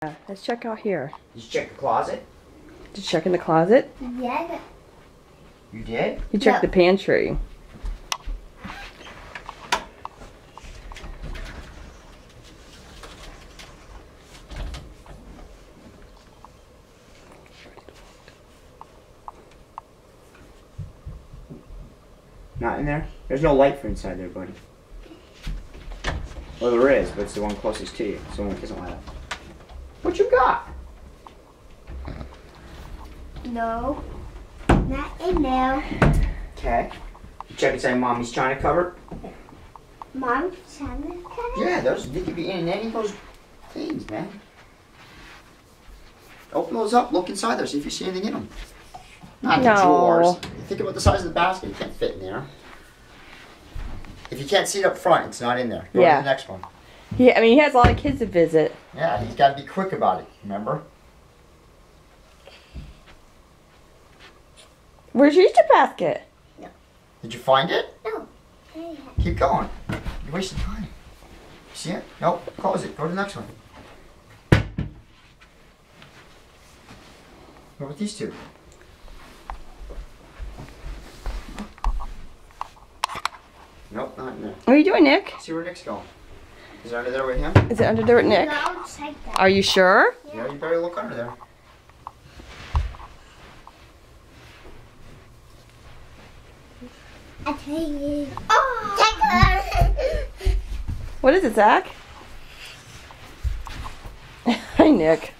Let's check out here. Did you check the closet? Did you check in the closet? Yeah. You did? You checked the pantry. Not in there? There's no light for inside there, buddy. Well, there is, but it's the one closest to you. So it doesn't light up. What you got? No. Not in there. Okay. You check inside Mommy's china cupboard? Mom's china cupboard? Yeah, those you could be in any of those things, man. Open those up, look inside there, see if you see anything in them. Not the drawers. Think about the size of the basket. It can't fit in there. If you can't see it up front, it's not in there. Go to the next one. Yeah, I mean, he has a lot of kids to visit. Yeah, he's got to be quick about it, remember? Where's your Easter basket? No. Did you find it? No. Keep going. You're wasting time. See it? Nope. Close it. Go to the next one. What about these two? Nope, not in there. What are you doing, Nick? See where Nick's going. Is it under there with him? Is it under there with Nick? No, check that. Are you sure? Yeah, you better look under there. I tell you. Oh! What is it, Zach? Hi, Nick.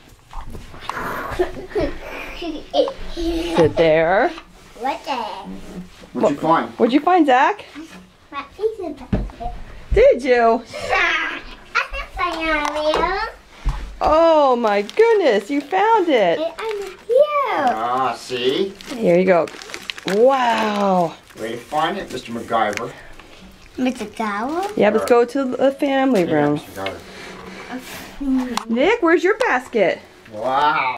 Is it there? What the? What'd you find? What'd you find, Zach? My pizza basket. Did you? I can find it. Oh my goodness, you found it. I'm here. Ah, see? Here you go. Wow. Way to find it, Mr. MacGyver. Mr. Gower? Yeah, let's go to the family room. Mr. MacGyver. Nick, where's your basket? Wow.